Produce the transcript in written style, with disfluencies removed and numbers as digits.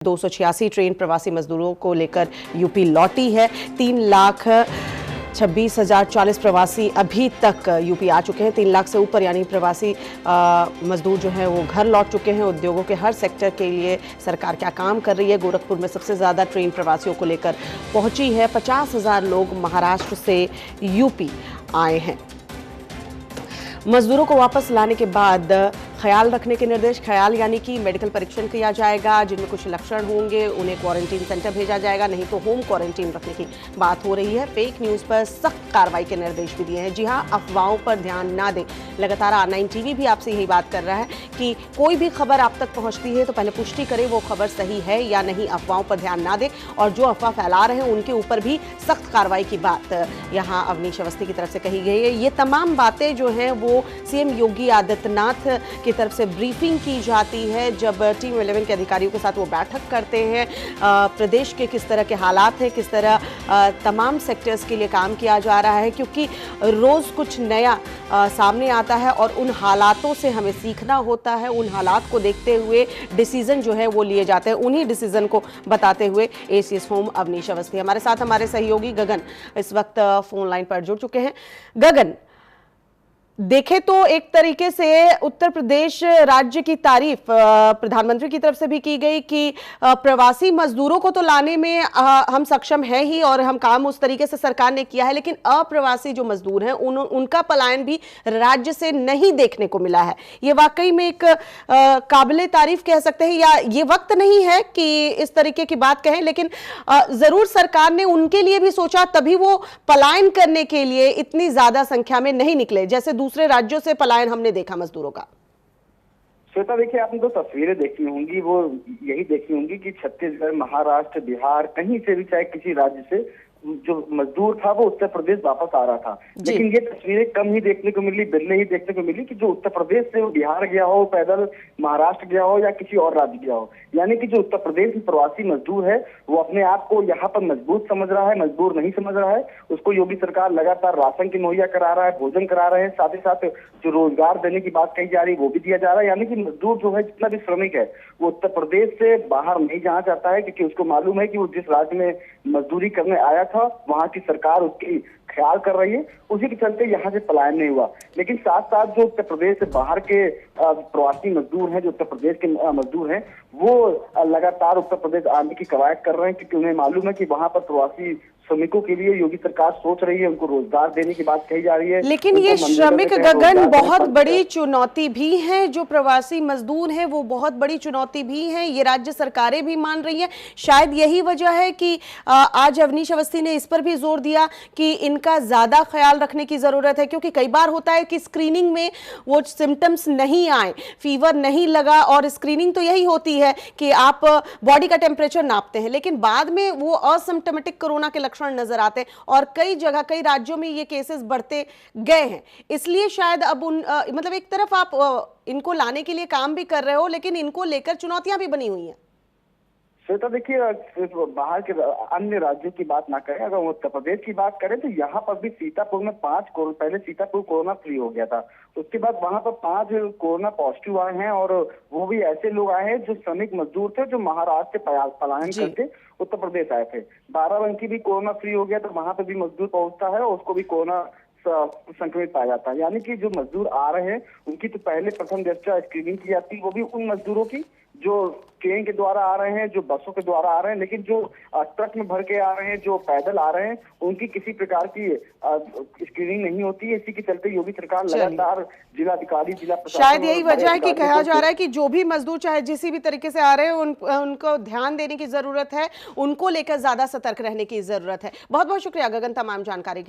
286 train प्रवासी मजदूरों को लेकर यूपी लौटी है। 3,26,040 प्रवासी अभी तक यूपी आ चुके हैं। 3 लाख से ऊपर यानी प्रवासी मजदूर जो हैं वो घर लौट चुके हैं। उद्योगों के हर सेक्टर के लिए सरकार क्या काम कर रही है। गोरखपुर में सबसे ज़्यादा ट्रेन प्रवासियों को लेकर पहुंची है। 50,000 लोग महाराष्ट्र से यूपी आए हैं। मजदूरों को वापस लाने के बाद ख्याल रखने के निर्देश। ख्याल यानी कि मेडिकल परीक्षण किया जाएगा, जिनमें कुछ लक्षण होंगे उन्हें क्वारंटीन सेंटर भेजा जाएगा, नहीं तो होम क्वारंटीन रखने की बात हो रही है। फेक न्यूज़ पर सख्त कार्रवाई के निर्देश भी दिए हैं। जी हां, अफवाहों पर ध्यान ना दें। लगातार R9 TV भी आपसे यही बात कर रहा है कि कोई भी खबर आप तक पहुंचती है तो पहले पुष्टि करें वो खबर सही है या नहीं। अफवाहों पर ध्यान ना दें और जो अफवाह फैला रहे हैं उनके ऊपर भी सख्त कार्रवाई की बात यहाँ अवनीश अवस्थी की तरफ से कही गई है। ये तमाम बातें जो हैं वो CM योगी आदित्यनाथ की तरफ से ब्रीफिंग की जाती है जब टीम 11 के अधिकारियों के साथ वो बैठक करते हैं। प्रदेश के किस तरह के हालात हैं, किस तरह तमाम सेक्टर्स के लिए काम किया जा रहा है, क्योंकि रोज़ कुछ नया सामने आता है और उन हालातों से हमें सीखना होता है। उन हालात को देखते हुए डिसीजन जो है वो लिए जाते हैं। उन्हीं डिसीजन को बताते हुए ACS होम अवनीश अवस्थी हमारे साथ, हमारे सहयोगी गगन इस वक्त फोन लाइन पर जुड़ चुके हैं। गगन, देखें तो एक तरीके से उत्तर प्रदेश राज्य की तारीफ प्रधानमंत्री की तरफ से भी की गई कि प्रवासी मजदूरों को तो लाने में हम सक्षम हैं ही और हम काम उस तरीके से सरकार ने किया है, लेकिन अप्रवासी जो मजदूर हैं उनका पलायन भी राज्य से नहीं देखने को मिला है। ये वाकई में एक काबिले तारीफ कह सकते हैं, या ये वक्त नहीं है कि इस तरीके की बात कहें, लेकिन जरूर सरकार ने उनके लिए भी सोचा, तभी वो पलायन करने के लिए इतनी ज्यादा संख्या में नहीं निकले जैसे दूसरे राज्यों से पलायन हमने देखा मजदूरों का। श्वेता, देखिए आपने तो तस्वीरें देखी होंगी, वो यही देखी होंगी कि छत्तीसगढ़, महाराष्ट्र, बिहार, कहीं से भी चाहे किसी राज्य से जो मजदूर था वो उत्तर प्रदेश वापस आ रहा था। लेकिन ये तस्वीरें कम ही देखने को मिली, बिरले ही देखने को मिली कि जो उत्तर प्रदेश से वो बिहार गया हो, पैदल महाराष्ट्र गया हो या किसी और राज्य गया हो। यानी कि जो उत्तर प्रदेश में प्रवासी मजदूर है वो अपने आप को यहाँ पर मजबूत समझ रहा है, मजबूर नहीं समझ रहा है। उसको योगी सरकार लगातार राशन की मुहैया करा रहा है, भोजन करा रहे हैं, साथ ही साथ जो रोजगार देने की बात कही जा रही है वो भी दिया जा रहा है। यानी कि मजदूर जो है, जितना भी श्रमिक है, वो उत्तर प्रदेश से बाहर नहीं जाना चाहता है, क्योंकि उसको मालूम है कि वो जिस राज्य में मजदूरी करने आया था वहां की सरकार उसकी ख्याल कर रही है। उसी के चलते यहाँ से पलायन नहीं हुआ। लेकिन साथ साथ जो उत्तर प्रदेश से बाहर के प्रवासी मजदूर हैं, जो उत्तर प्रदेश के मजदूर हैं, वो लगातार उत्तर प्रदेश आने की कवायद कर रहे हैं, क्योंकि उन्हें मालूम है कि वहां पर प्रवासी श्रमिकों के लिए योगी सरकार सोच रही है, उनको रोजगार देने की बात कही जा रही है। लेकिन ये श्रमिक गगन बहुत बड़ी चुनौती भी है, जो प्रवासी मजदूर हैं वो बहुत बड़ी चुनौती भी है, ये राज्य सरकारें भी मान रही हैं। शायद यही वजह है कि आज अवनीश अवस्थी ने इस पर भी जोर दिया कि इनका ज्यादा ख्याल रखने की जरूरत है, क्योंकि कई बार होता है कि स्क्रीनिंग में वो सिम्टम्स नहीं आए, फीवर नहीं लगा, और स्क्रीनिंग तो यही होती है कि आप बॉडी का टेम्परेचर नापते हैं, लेकिन बाद में वो असिम्प्टोमेटिक कोरोना के नजर आते हैं और कई जगह, कई राज्यों में ये केसेस बढ़ते गए हैं। इसलिए शायद अब मतलब एक तरफ आप इनको लाने के लिए काम भी कर रहे हो, लेकिन इनको लेकर चुनौतियां भी बनी हुई हैं। श्वेता, देखिए बाहर के अन्य राज्यों की बात ना करें, अगर उत्तर प्रदेश की बात करें तो यहाँ पर भी सीतापुर में पहले सीतापुर कोरोना फ्री हो गया था, उसके बाद वहां पर 5 कोरोना पॉजिटिव आए हैं, और वो भी ऐसे लोग आए हैं जो श्रमिक मजदूर थे, जो महाराष्ट्र से पलायन करके उत्तर प्रदेश आए थे। बाराबंकी भी कोरोना फ्री हो गया, तो वहां पर भी मजदूर पहुंचता है और उसको भी कोरोना संक्रमित पाया जाता है। यानी कि जो मजदूर आ रहे हैं उनकी तो पहले प्रथम दृष्टया स्क्रीनिंग की जाती है, वो भी उन मजदूरों की जो ट्रेन के द्वारा आ रहे हैं, जो बसों के द्वारा आ रहे हैं, लेकिन जो ट्रक में भर के आ रहे हैं, जो पैदल आ रहे हैं, उनकी किसी प्रकार की स्क्रीनिंग नहीं होती है। इसी के चलते योगी सरकार लगातार जिलाधिकारी, जिला प्रशासन, शायद यही वजह है कि कहा जा रहा है कि जो भी मजदूर चाहे जिस भी तरीके से आ रहे हैं उनको ध्यान देने की जरूरत है, उनको लेकर ज्यादा सतर्क रहने की जरूरत है। बहुत बहुत शुक्रिया गगन तमाम जानकारी के लिए।